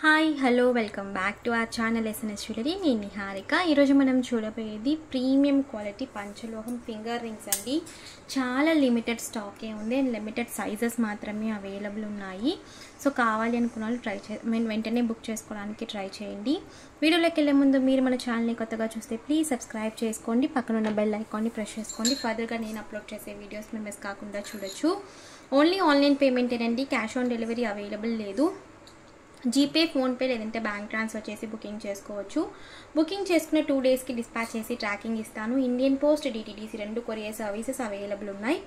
Hi hello welcome back to our channel SNS jewellery. నేను నిహారిక. ఈరోజు మనం చూడబోయేది ప్రీమియం క్వాలిటీ పంచలోహం ఫింగర్ రింగ్స్ అండి. చాలా లిమిటెడ్ స్టాకే ఉంది అండ్ లిమిటెడ్ సైజెస్ మాత్రమే అవైలబుల్ ఉన్నాయి. సో కావాలి అనుకున్న వాళ్ళు వెంటనే బుక్ చేసుకోవడానికి ట్రై చేయండి. వీడియోలోకి వెళ్ళే ముందు మీరు మన ఛానల్ని కొత్తగా చూస్తే ప్లీజ్ సబ్స్క్రైబ్ చేసుకోండి, పక్కన ఉన్న బెల్ ఐకాన్ని ప్రెస్ చేసుకోండి. ఫర్దర్గా నేను అప్లోడ్ చేసే వీడియోస్ మీరు మిస్ కాకుండా చూడొచ్చు. ఓన్లీ ఆన్లైన్ పేమెంటేనండి, క్యాష్ ఆన్ డెలివరీ అవైలబుల్ లేదు. జీపే, ఫోన్పే లేదంటే బ్యాంక్ ట్రాన్స్ఫర్ చేసి బుకింగ్ చేసుకోవచ్చు. బుకింగ్ చేసుకునే 2 డేస్కి డిస్పాచ్ చేసి ట్రాకింగ్ ఇస్తాను. Indian post, DTDC 2 courier services available ఉన్నాయి.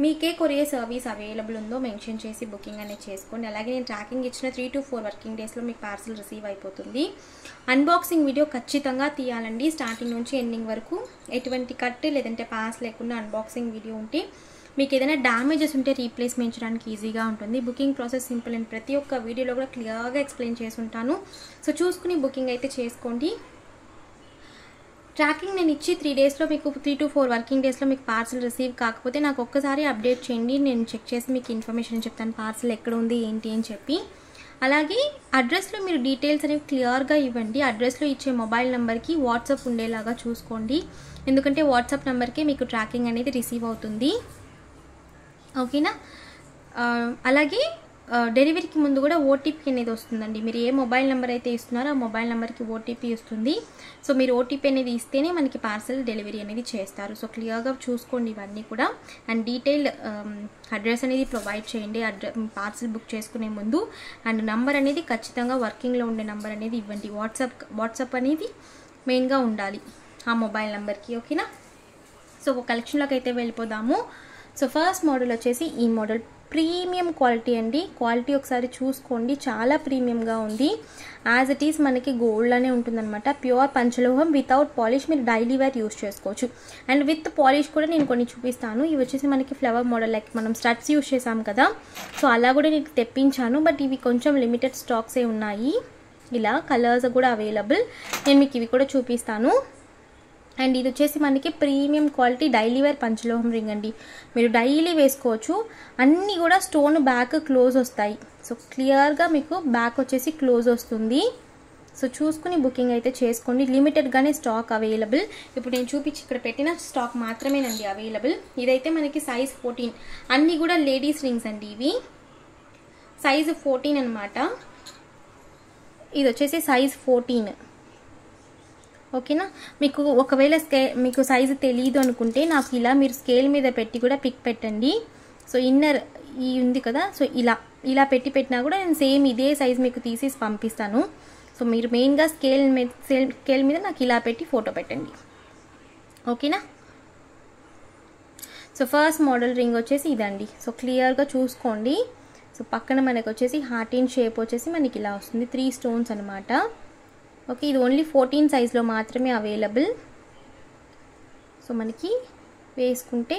మీకే కొరియర్ సర్వీస్ అవైలబుల్ ఉందో మెన్షన్ చేసి బుకింగ్ అనేది చేసుకోండి. అలాగే నేను ట్రాకింగ్ ఇచ్చిన 3 to 4 వర్కింగ్ డేస్లో మీకు పార్సల్ రిసీవ్ అయిపోతుంది. అన్బాక్సింగ్ వీడియో ఖచ్చితంగా తీయాలండి. స్టార్టింగ్ నుంచి ఎండింగ్ వరకు ఎటువంటి కట్ లేదంటే పాస్ లేకుండా అన్బాక్సింగ్ వీడియో ఉంటే మీకు ఏదైనా డ్యామేజెస్ ఉంటే రీప్లేస్మెంట్ చేయడానికి ఈజీగా ఉంటుంది. బుకింగ్ ప్రాసెస్ సింపుల్ అండ్ ప్రతి ఒక్క వీడియోలో కూడా క్లియర్గా ఎక్స్ప్లెయిన్ చేసి ఉంటాను. సో చూసుకుని బుకింగ్ అయితే చేసుకోండి. ట్రాకింగ్ నేను ఇచ్చి 3 డేస్లో మీకు 3 to 4 వర్కింగ్ డేస్లో మీకు పార్సల్ రిసీవ్ కాకపోతే నాకు ఒక్కసారి అప్డేట్ చేయండి. నేను చెక్ చేసి మీకు ఇన్ఫర్మేషన్ చెప్తాను పార్సల్ ఎక్కడ ఉంది ఏంటి అని చెప్పి. అలాగే అడ్రస్లో మీరు డీటెయిల్స్ అనేవి క్లియర్గా ఇవ్వండి. అడ్రస్లో ఇచ్చే మొబైల్ నెంబర్కి వాట్సాప్ ఉండేలాగా చూసుకోండి, ఎందుకంటే వాట్సాప్ నెంబర్కే మీకు ట్రాకింగ్ అనేది రిసీవ్ అవుతుంది. ఓకేనా? అలాగే డెలివరీకి ముందు కూడా ఓటీపీ అనేది వస్తుందండి. మీరు ఏ మొబైల్ నెంబర్ అయితే ఇస్తున్నారో ఆ మొబైల్ నెంబర్కి ఓటీపీ వస్తుంది. సో మీరు ఓటీపీ అనేది ఇస్తేనే మనకి పార్సల్ డెలివరీ అనేది చేస్తారు. సో క్లియర్గా చూసుకోండి ఇవన్నీ కూడా. అండ్ డీటెయిల్ అడ్రస్ అనేది ప్రొవైడ్ చేయండి పార్సల్ బుక్ చేసుకునే ముందు. అండ్ నంబర్ అనేది ఖచ్చితంగా వర్కింగ్లో ఉండే నంబర్ అనేది ఇవ్వండి. వాట్సాప్ అనేది మెయిన్గా ఉండాలి ఆ మొబైల్ నెంబర్కి. ఓకేనా? సో కలెక్షన్లోకి అయితే వెళ్ళిపోదాము. సో ఫస్ట్ మోడల్ వచ్చేసి ఈ మోడల్ ప్రీమియం క్వాలిటీ అండి. క్వాలిటీ ఒకసారి చూసుకోండి, చాలా ప్రీమియంగా ఉంది. యాజ్ ఇట్ ఈస్ మనకి గోల్డ్లోనే ఉంటుందన్నమాట. ప్యూర్ పంచలోహం వితౌట్ పాలిష్, మీరు డైలీ వేర్ యూస్ చేసుకోవచ్చు. అండ్ విత్ పాలిష్ కూడా నేను కొన్ని చూపిస్తాను. ఇవి వచ్చేసి మనకి ఫ్లవర్ మోడల్, లైక్ మనం స్టడ్స్ యూస్ చేసాం కదా, సో అలా కూడా నేను తెప్పించాను. బట్ ఇవి కొంచెం లిమిటెడ్ స్టాక్సే ఉన్నాయి. ఇలా కలర్స్ కూడా అవైలబుల్, నేను మీకు ఇవి కూడా చూపిస్తాను. అండ్ ఇది వచ్చేసి మనకి ప్రీమియం క్వాలిటీ డైలీ వేర్ పంచలోహం రింగ్ అండి. మీరు డైలీ వేసుకోవచ్చు. అన్నీ కూడా స్టోన్ బ్యాక్ క్లోజ్ వస్తాయి. సో క్లియర్గా మీకు బ్యాక్ వచ్చేసి క్లోజ్ వస్తుంది. సో చూసుకుని బుకింగ్ అయితే చేసుకోండి. లిమిటెడ్గానే స్టాక్ అవైలబుల్. ఇప్పుడు నేను చూపించి ఇక్కడ పెట్టిన స్టాక్ మాత్రమేనండి అవైలబుల్. ఇదైతే మనకి సైజ్ 14. అన్నీ కూడా లేడీస్ రింగ్స్ అండి. ఇవి సైజ్ 14 అనమాట. ఇది వచ్చేసి సైజ్ 14. ఓకేనా? మీకు ఒకవేళ మీకు సైజు తెలియదు అనుకుంటే నాకు ఇలా మీరు స్కేల్ మీద పెట్టి కూడా పిక్ పెట్టండి. సో ఇన్నర్ ఈ ఉంది కదా, సో ఇలా పెట్టినా కూడా నేను సేమ్ ఇదే సైజ్ మీకు తీసేసి పంపిస్తాను. సో మీరు మెయిన్గా స్కేల్ మీద నాకు ఇలా పెట్టి ఫోటో పెట్టండి. ఓకేనా? సో ఫస్ట్ మోడల్ రింగ్ వచ్చేసి ఇదండి. సో క్లియర్గా చూసుకోండి. సో పక్కన మనకు వచ్చేసి హార్ట్ ఇన్ షేప్ వచ్చేసి మనకి ఇలా వస్తుంది. 3 స్టోన్స్ అనమాట. ఓకే, ఇది ఓన్లీ 14 సైజ్లో మాత్రమే అవైలబుల్. సో మనకి వేసుకుంటే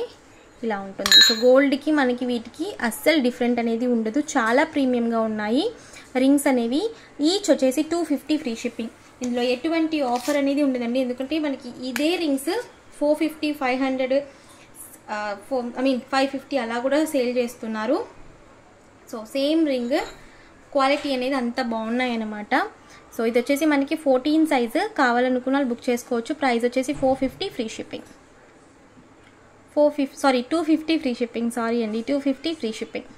ఇలా ఉంటుంది. సో గోల్డ్కి మనకి వీటికి అస్సలు డిఫరెంట్ అనేది ఉండదు. చాలా ప్రీమియంగా ఉన్నాయి రింగ్స్ అనేవి. ఈచ్ వచ్చేసి 250 ఫ్రీ షిప్పింగ్. ఇందులో ఎటువంటి ఆఫర్ అనేది ఉండదండి, ఎందుకంటే మనకి ఇదే రింగ్స్ 450, 500 550 అలా కూడా సేల్ చేస్తున్నారు. సో సేమ్ రింగ్ క్వాలిటీ అనేది అంత బాగున్నాయి అన్నమాట. సో ఇది వచ్చేసి మనకి 14 సైజు. కావాలనుకున్న వాళ్ళు బుక్ చేసుకోవచ్చు. ప్రైస్ వచ్చేసి 450 free shipping. 250 free shipping. Sorry అండి, 250 ఫ్రీ షిప్పింగ్.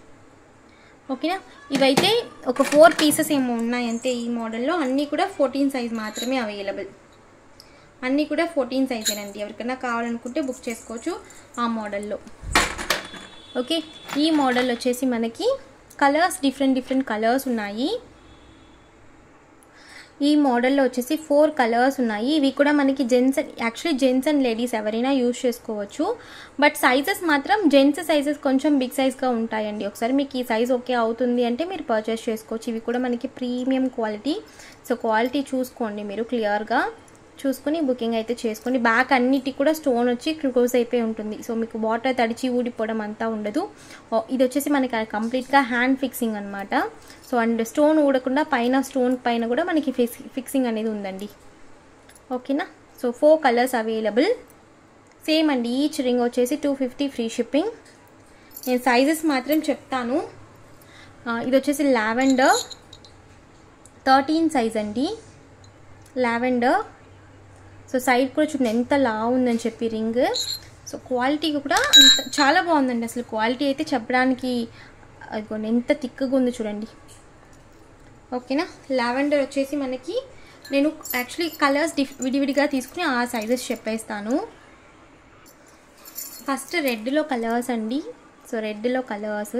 ఓకేనా? ఇవైతే ఒక 4 పీసెస్ ఏమో ఉన్నాయి అంతే ఈ మోడల్లో. అన్నీ కూడా 14 సైజ్ మాత్రమే అవైలబుల్. అన్నీ కూడా 14 సైజేనండి. ఎవరికైనా కావాలనుకుంటే బుక్ చేసుకోవచ్చు ఆ మోడల్లో. ఓకే, ఈ మోడల్ వచ్చేసి మనకి కలర్స్ డిఫరెంట్ కలర్స్ ఉన్నాయి. ఈ మోడల్లో వచ్చేసి 4 కలర్స్ ఉన్నాయి. ఇవి కూడా మనకి జెంట్స్ అండ్ లేడీస్ ఎవరైనా యూజ్ చేసుకోవచ్చు. బట్ సైజెస్ మాత్రం జెంట్స్ సైజెస్ కొంచెం బిగ్ సైజ్గా ఉంటాయండి. ఒకసారి మీకు ఈ సైజ్ ఓకే అవుతుంది అంటే మీరు పర్చేస్ చేసుకోవచ్చు. ఇవి కూడా మనకి ప్రీమియం క్వాలిటీ. సో క్వాలిటీ చూసుకోండి, మీరు క్లియర్గా చూసుకుని బుకింగ్ అయితే చేసుకోండి. బ్యాక్ అన్నిటికి కూడా స్టోన్ వచ్చి క్లోజ్ అయిపోయి ఉంటుంది. సో మీకు వాటర్ తడిచి ఊడిపోవడం అంతా ఉండదు. ఇది వచ్చేసి మనకి కంప్లీట్గా హ్యాండ్ ఫిక్సింగ్ అనమాట. సో అండ్ స్టోన్ ఊడకుండా స్టోన్ పైన కూడా మనకి ఫిక్సింగ్ అనేది ఉందండి. ఓకేనా? So 4 colours available. సేమ్ అండి. ఈచ్ రింగ్ వచ్చేసి 250 ఫ్రీ షిప్పింగ్. నేను సైజెస్ మాత్రం చెప్తాను. ఇది వచ్చేసి లావెండర్, 13 సైజ్ అండి, లావెండర్. సో సైడ్ కూడా చూడండి ఎంత లావు ఉందని చెప్పి రింగ్. సో క్వాలిటీ కూడా చాలా బాగుందండి, అసలు క్వాలిటీ అయితే చెప్పడానికి అదిగోండి ఎంత థిక్గా ఉంది చూడండి. ఓకేనా. లావెండర్ వచ్చేసి మనకి నేను యాక్చువల్లీ కలర్స్ విడివిడిగా తీసుకుని ఆ సైజెస్ చెప్పేస్తాను. ఫస్ట్ రెడ్లో కలర్స్ అండి. సో రెడ్లో colours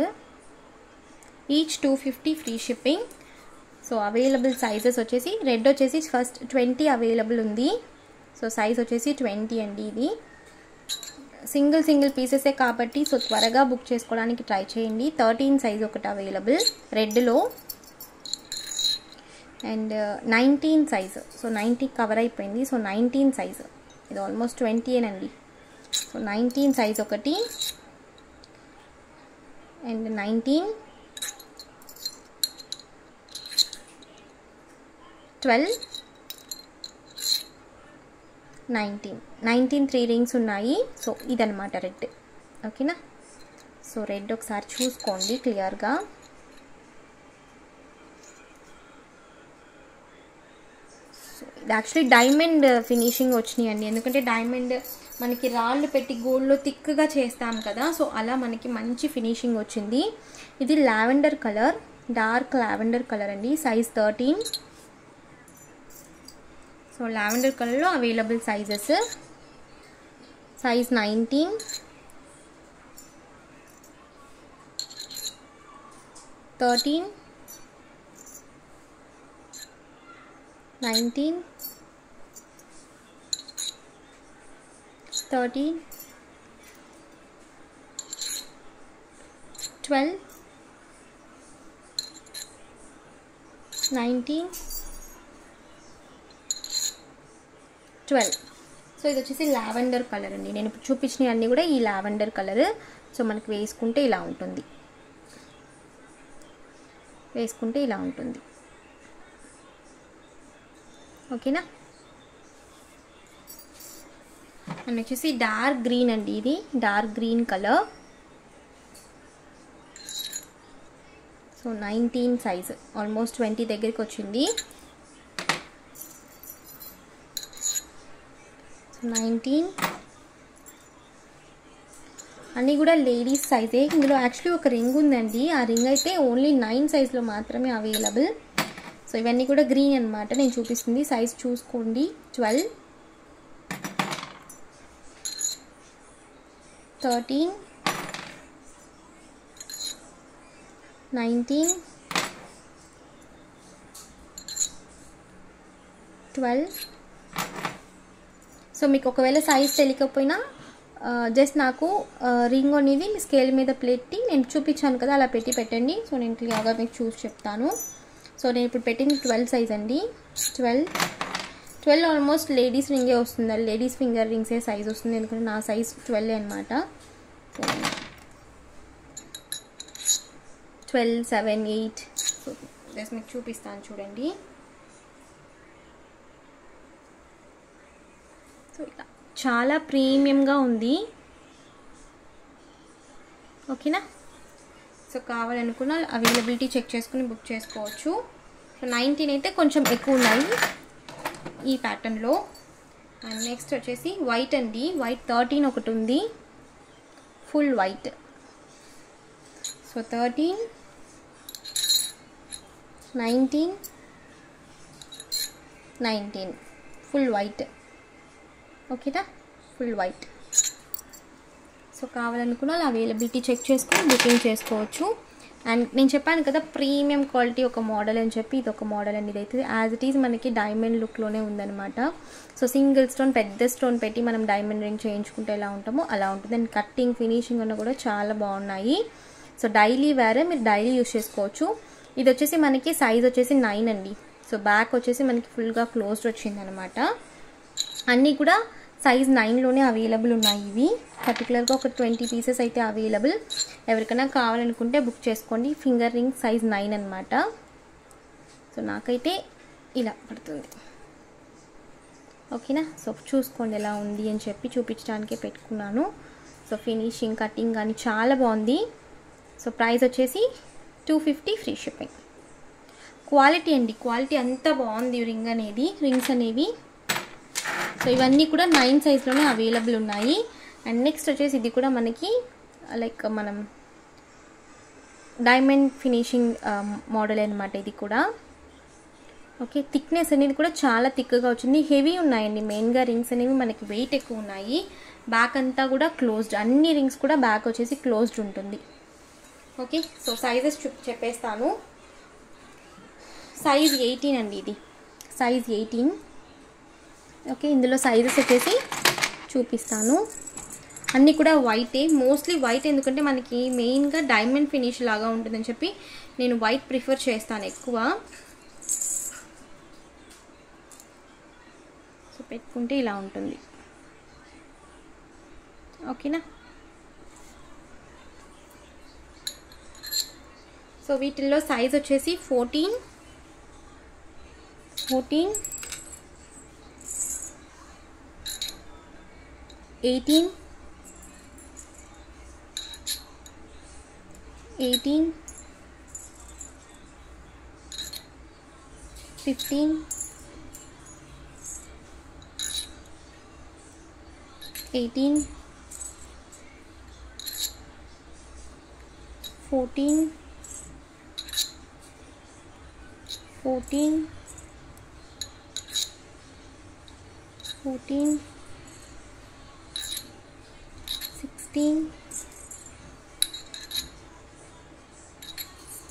each 250 free shipping. So available sizes వచ్చేసి రెడ్ వచ్చేసి ఫస్ట్ 20 అవైలబుల్ ఉంది. సో సైజ్ వచ్చేసి 20 అండి. ఇది సింగిల్ పీసెసే కాబట్టి సో త్వరగా బుక్ చేసుకోవడానికి ట్రై చేయండి. 13 సైజ్ ఒకటి అవైలబుల్ రెడ్లో, అండ్ 19 సైజ్. సో 90 కవర్ అయిపోయింది. సో 19 సైజ్, ఇది ఆల్మోస్ట్ 20 సో 19 సైజ్ ఒకటి, అండ్ 19, 12, 19 3 రింగ్స్ ఉన్నాయి. సో ఇదనమాట రెడ్. ఓకేనా. సో రెడ్ ఒకసారి చూసుకోండి క్లియర్గా. సో ఇది యాక్చువల్లీ డైమండ్ ఫినిషింగ్ వచ్చినాయి అండి, ఎందుకంటే డైమండ్ మనకి రాళ్ళు పెట్టి గోల్డ్లో థిక్గా చేస్తాం కదా, సో అలా మనకి మంచి ఫినిషింగ్ వచ్చింది. ఇది lavender colour, dark lavender colour అండి, సైజ్ 13. సో లావెండర్ కలర్లో అవైలబుల్ సైజెస్, సైజ్ 19, 13, 19, 13, 12, 19, 12. సో ఇది వచ్చేసి లావెండర్ కలర్ అండి. నేను ఇప్పుడు చూపించినవి అన్నీ కూడా ఈ లావెండర్ కలర్. సో మనకి వేసుకుంటే ఇలా ఉంటుంది, ఓకేనా. అండ్ వచ్చేసి డార్క్ గ్రీన్ అండి, ఇది dark green colour. So 19 size, almost 20 దగ్గరికి వచ్చింది. 19 అన్నీ కూడా లేడీస్ సైజే. ఇందులో యాక్చువల్లీ ఒక రింగ్ ఉందండి, ఆ రింగ్ అయితే ఓన్లీ 9 సైజ్లో మాత్రమే అవైలబుల్. సో ఇవన్నీ కూడా గ్రీన్ అనమాట నేను చూపిస్తుంది. సైజ్ చూసుకోండి, 12, 13, 19, 12. సో మీకు ఒకవేళ సైజ్ తెలియకపోయినా జస్ట్ నాకు రింగ్ అనేది మీ స్కేల్ మీద పెట్టి నేను చూపించాను కదా, అలా పెట్టండి. సో నేను క్లియర్గా మీకు చూసి చెప్తాను. సో నేను ఇప్పుడు పెట్టింది 12 సైజ్ అండి. 12 ఆల్మోస్ట్ లేడీస్ రింగే వస్తుంది, లేడీస్ ఫింగర్ రింగ్సే సైజ్ వస్తుంది, ఎందుకంటే నా సైజ్ 12 అనమాట. 12, 7, 8. సో జస్ట్ మీకు చూపిస్తాను చూడండి. సో ఇలా చాలా ప్రీమియంగా ఉంది, ఓకేనా. సో కావాలనుకున్న అవైలబిలిటీ చెక్ చేసుకుని బుక్ చేసుకోవచ్చు. సో 19 అయితే కొంచెం ఎక్కువ ఉన్నాయి ఈ ప్యాటర్న్లో. అండ్ నెక్స్ట్ వచ్చేసి వైట్ అండి, వైట్ 13 ఒకటి ఉంది, full white. So 13, 19, 19 full white, ఓకేనా, ఫుల్ వైట్. సో కావాలనుకున్న అవైలబిలిటీ చెక్ చేసుకొని బుకింగ్ చేసుకోవచ్చు. అండ్ నేను చెప్పాను కదా ప్రీమియం క్వాలిటీ ఒక మోడల్ అని చెప్పి, ఇది ఒక మోడల్ అండి. ఇదైతే యాజ్ ఇట్ ఈజ్ మనకి డైమండ్ లుక్లోనే ఉందన్నమాట. సో సింగిల్ స్టోన్ పెద్ద స్టోన్ పెట్టి మనం డైమండ్ రింగ్ చేయించుకుంటే ఎలా ఉంటామో అలా ఉంటుంది. అండ్ కట్టింగ్ ఫినిషింగ్ అన్న కూడా చాలా బాగున్నాయి. సో డైలీ వేరే మీరు డైలీ యూస్ చేసుకోవచ్చు. ఇది వచ్చేసి మనకి సైజ్ వచ్చేసి 9 అండి. సో బ్యాక్ వచ్చేసి మనకి ఫుల్గా క్లోజ్డ్ వచ్చింది అనమాట. అన్నీ కూడా సైజ్ 9లోనే అవైలబుల్ ఉన్నాయి. ఇవి పర్టికులర్గా ఒక 20 పీసెస్ అయితే అవైలబుల్. ఎవరికైనా కావాలనుకుంటే బుక్ చేసుకోండి. ఫింగర్ రింగ్ సైజ్ 9 అనమాట. సో నాకైతే ఇలా పడుతుంది, ఓకేనా. సో చూసుకోండి ఎలా ఉంది అని చెప్పి చూపించడానికే పెట్టుకున్నాను. సో ఫినిషింగ్ కటింగ్ కానీ చాలా బాగుంది. సో ప్రైస్ వచ్చేసి 250 ఫ్రీ షిప్పింగ్. క్వాలిటీ అండి, క్వాలిటీ అంత బాగుంది రింగ్స్ అనేవి. సో ఇవన్నీ కూడా 9 సైజ్లోనే అవైలబుల్ ఉన్నాయి. అండ్ నెక్స్ట్ వచ్చేసి ఇది కూడా మనకి లైక్ మనం డైమండ్ ఫినిషింగ్ మోడల్ అనమాట ఇది కూడా. ఓకే, థిక్నెస్ అనేది కూడా చాలా థిక్గా వచ్చింది. హెవీ ఉన్నాయండి మెయిన్గా రింగ్స్ అనేవి మనకి వెయిట్ ఎక్కువ ఉన్నాయి. బ్యాక్ అంతా కూడా క్లోజ్డ్, అన్ని రింగ్స్ కూడా బ్యాక్ వచ్చేసి క్లోజ్డ్ ఉంటుంది. ఓకే, సో సైజెస్ చెప్పేస్తాను. సైజ్ 18 అండి, ఇది సైజ్ 18. ఓకే, ఇందులో సైజెస్ వచ్చేసి చూపిస్తాను. అన్నీ కూడా వైటే, మోస్ట్లీ వైట్, ఎందుకంటే మనకి మెయిన్గా డైమండ్ ఫినిష్ లాగా ఉంటుందని చెప్పి నేను వైట్ ప్రిఫర్ చేస్తాను ఎక్కువ. సో పెట్టుకుంటే ఇలా ఉంటుంది. ఓకేనా. సో వీటిల్లో సైజ్ వచ్చేసి 14, 18, 15,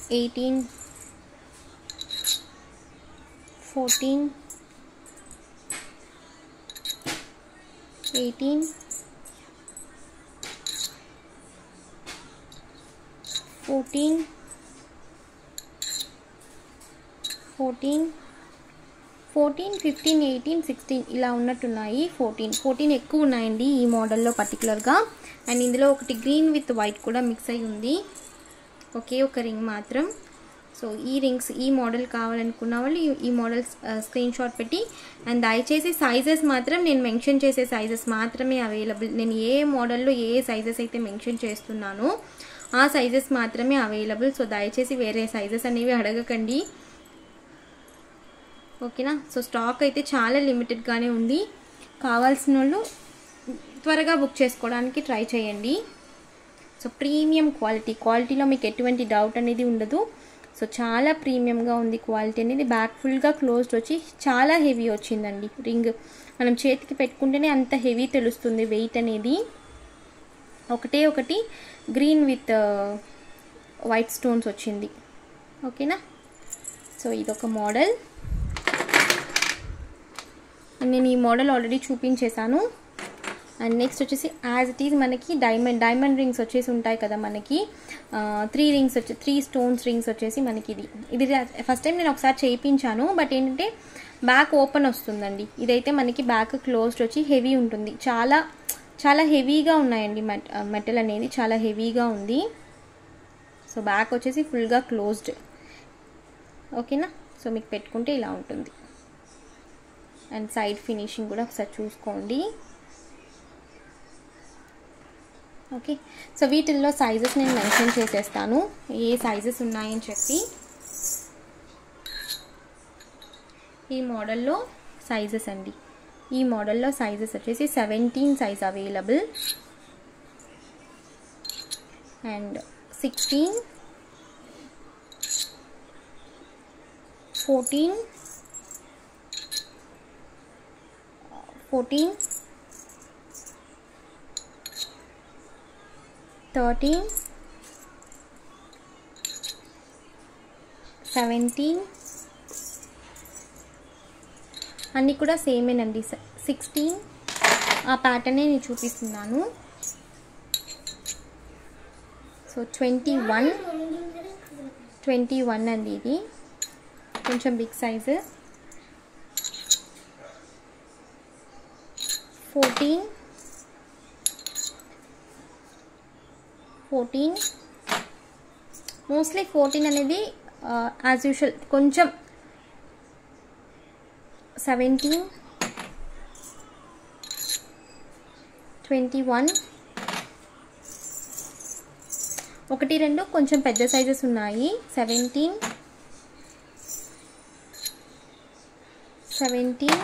18, 14, 16, 18, 14, 18, 14, 15, 18, 16 ఇలా ఉన్నట్టున్నాయి. 14 ఎక్కువ ఉన్నాయండి ఈ మోడల్లో పర్టికులర్గా. అండ్ ఇందులో ఒకటి గ్రీన్ విత్ వైట్ కూడా మిక్స్ అయి ఉంది, ఒకే ఒక రింగ్ మాత్రం. సో ఈ రింగ్స్, ఈ మోడల్ కావాలనుకున్న వాళ్ళు ఈ మోడల్ స్క్రీన్ షాట్ పెట్టి, అండ్ దయచేసి సైజెస్ మాత్రం నేను మెన్షన్ చేసే సైజెస్ మాత్రమే అవైలబుల్. నేను ఏ మోడల్లో ఏ సైజెస్ అయితే మెన్షన్ చేస్తున్నానో ఆ సైజెస్ మాత్రమే అవైలబుల్. సో దయచేసి వేరే సైజెస్ అనేవి అడగకండి, ఓకేనా. సో స్టాక్ అయితే చాలా లిమిటెడ్గానే ఉంది. కావాల్సిన వాళ్ళు త్వరగా బుక్ చేసుకోవడానికి ట్రై చేయండి. సో ప్రీమియం క్వాలిటీలో మీకు ఎటువంటి డౌట్ అనేది ఉండదు. సో చాలా ప్రీమియంగా ఉంది క్వాలిటీ అనేది. బ్యాక్ ఫుల్గా క్లోజ్డ్ వచ్చి చాలా హెవీ వచ్చిందండి రింగ్. మనం చేతికి పెట్టుకుంటేనే అంత హెవీ తెలుస్తుంది వెయిట్ అనేది. ఒకటే ఒకటి గ్రీన్ విత్ వైట్ స్టోన్స్ వచ్చింది, ఓకేనా. సో ఇదొక మోడల్. నేను ఈ మోడల్ ఆల్రెడీ చూపించేశాను. అండ్ నెక్స్ట్ వచ్చేసి యాజ్ ఇట్ ఈజ్ మనకి డైమండ్ రింగ్స్ వచ్చేసి ఉంటాయి కదా మనకి, 3 స్టోన్స్ రింగ్స్ వచ్చేసి మనకి ఇది ఫస్ట్ టైం నేను ఒకసారి చేయించాను. బట్ ఏంటంటే బ్యాక్ ఓపెన్ వస్తుందండి. ఇదైతే మనకి బ్యాక్ క్లోజ్డ్ వచ్చి హెవీ ఉంటుంది. చాలా చాలా హెవీగా ఉన్నాయండి, మెటల్ అనేది చాలా హెవీగా ఉంది. సో బ్యాక్ వచ్చేసి ఫుల్గా క్లోజ్డ్, ఓకేనా. సో మీకు పెట్టుకుంటే ఇలా ఉంటుంది. అండ్ సైడ్ ఫినిషింగ్ కూడా ఒకసారి చూసుకోండి, ఓకే. సో వీటిల్లో సైజెస్ నేను మెన్షన్ చేసేస్తాను, ఏ సైజెస్ ఉన్నాయని చెప్పి. ఈ మోడల్లో సైజెస్ అండి, ఈ మోడల్లో సైజెస్ వచ్చేసి 17 సైజ్ అవైలబుల్, అండ్ 16, 14, 13, 17 అన్నీ కూడా సేమేనండి. 16 ఆ ప్యాటర్నే నేను చూపిస్తున్నాను. సో 21 అండి, ఇది కొంచెం బిగ్ సైజు. 14, మోస్ట్లీ 14 అనేది యాజ్ యూజువల్ కొంచెం. 17, 21, 1, 2 కొంచెం పెద్ద సైజెస్ ఉన్నాయి. 17, 17,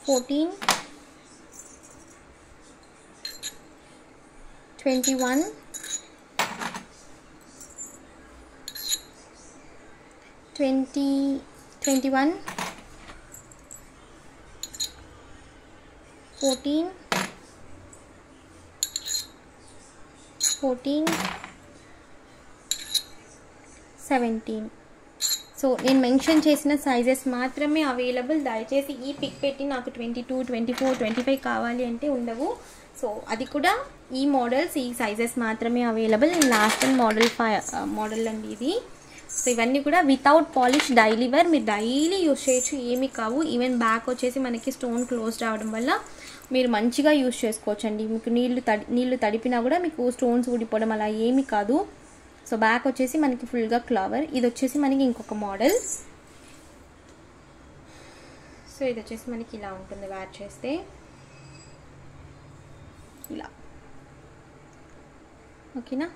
14, 21, 21, 14, 17. సో నేను మెన్షన్ చేసిన సైజెస్ మాత్రమే అవైలబుల్. దయచేసి ఈ పిక్ పెట్టి నాకు 22, 24, 25 కావాలి అంటే ఉండవు. సో అది కూడా ఈ మోడల్స్ ఈ సైజెస్ మాత్రమే అవైలబుల్. లాస్ట్ అండ్ మోడల్ అండి ఇది. సో ఇవన్నీ కూడా వితౌట్ పాలిష్ డైలీ వేర్, మీరు డైలీ యూస్ చేయొచ్చు, ఏమీ కావు. ఈవెన్ బ్యాక్ వచ్చేసి మనకి స్టోన్ క్లోజ్ రావడం వల్ల మీరు మంచిగా యూస్ చేసుకోవచ్చు అండి. మీకు నీళ్లు తడిపినా కూడా మీకు స్టోన్స్ ఊడిపోవడం అలా ఏమీ కాదు. సో బ్యాక్ వచ్చేసి మనకి ఫుల్గా ఫ్లవర్. ఇది వచ్చేసి మనకి ఇంకొక మోడల్. సో ఇది వచ్చేసి మనకి ఇలా ఉంటుంది వేర్ చేస్తే, ఇలా. ఓకేనా?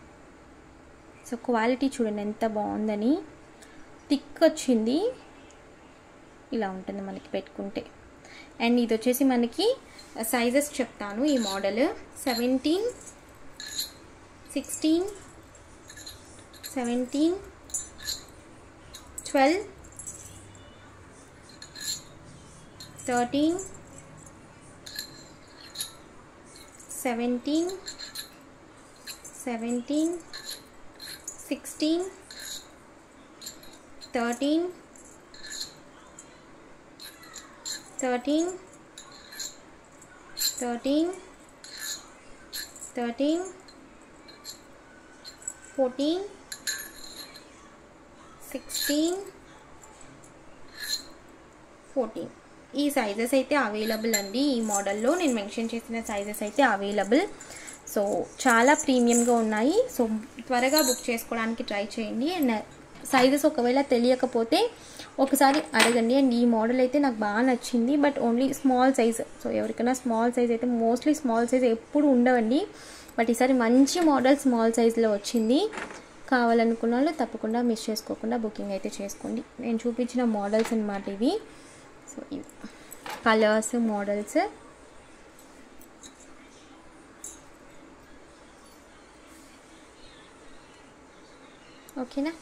సో క్వాలిటీ చూడండి ఎంత బాగుందని, థిక్ వచ్చింది, ఇలా ఉంటుంది మనకి పెట్టుకుంటే. అండ్ ఇది వచ్చేసి మనకి సైజెస్ చెప్తాను. ఈ మోడల్ 17, 16, 17, 12, 13, 17, 16, 13, 14, 16, 14. ఈ సైజెస్ అయితే అవైలబుల్ అండి. ఈ మోడల్లో నేను మెన్షన్ చేసిన సైజెస్ అయితే అవైలబుల్. సో చాలా ప్రీమియంగా ఉన్నాయి. సో త్వరగా బుక్ చేసుకోవడానికి ట్రై చేయండి. అండ్ సైజెస్ ఒకవేళ తెలియకపోతే ఒకసారి అడగండి. అండ్ ఈ మోడల్ అయితే నాకు బాగా నచ్చింది, but only small size. So ఎవరికైనా స్మాల్ సైజ్ అయితే, మోస్ట్లీ స్మాల్ సైజ్ ఎప్పుడు ఉండవండి, బట్ ఈసారి మంచి మోడల్ స్మాల్ సైజ్లో వచ్చింది. కావాలనుకున్న వాళ్ళు తప్పకుండా మిస్ చేసుకోకుండా బుకింగ్ అయితే చేసుకోండి. నేను చూపించిన మోడల్స్ అన్నమాట ఇవి. సో ఇవి కలర్స్, మోడల్స్. ఓకేనా?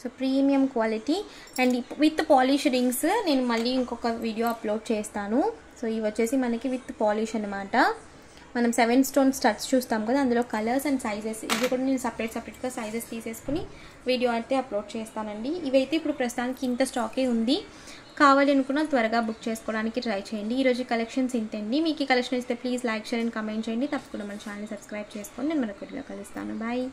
So premium quality and with polish rings నేను మళ్ళీ ఇంకొక వీడియో అప్లోడ్ చేస్తాను. సో ఇవి వచ్చేసి మనకి విత్ పాలిష్ అనమాట. మనం 7 స్టోన్ స్టడ్స్ చూస్తాం కదా, అందులో కలర్స్ అండ్ సైజెస్ ఇవి కూడా నేను సపరేట్గా సైజెస్ తీసేసుకుని వీడియో అయితే అప్లోడ్ చేస్తానండి. ఇవైతే ఇప్పుడు ప్రస్తుతానికి ఇంత స్టాకే ఉంది. కావాలి అనుకున్న త్వరగా బుక్ చేసుకోవడానికి ట్రై చేయండి. ఈరోజు కలెక్షన్స్ ఇంతండి. మీకు ఈ కలెక్షన్ ఇస్తే please like, share and comment చేయండి. తప్పకుండా మన ఛానల్ సబ్స్క్రైబ్ చేసుకోండి. నేను మరొక వీడియోలో కలుస్తాను. బాయ్.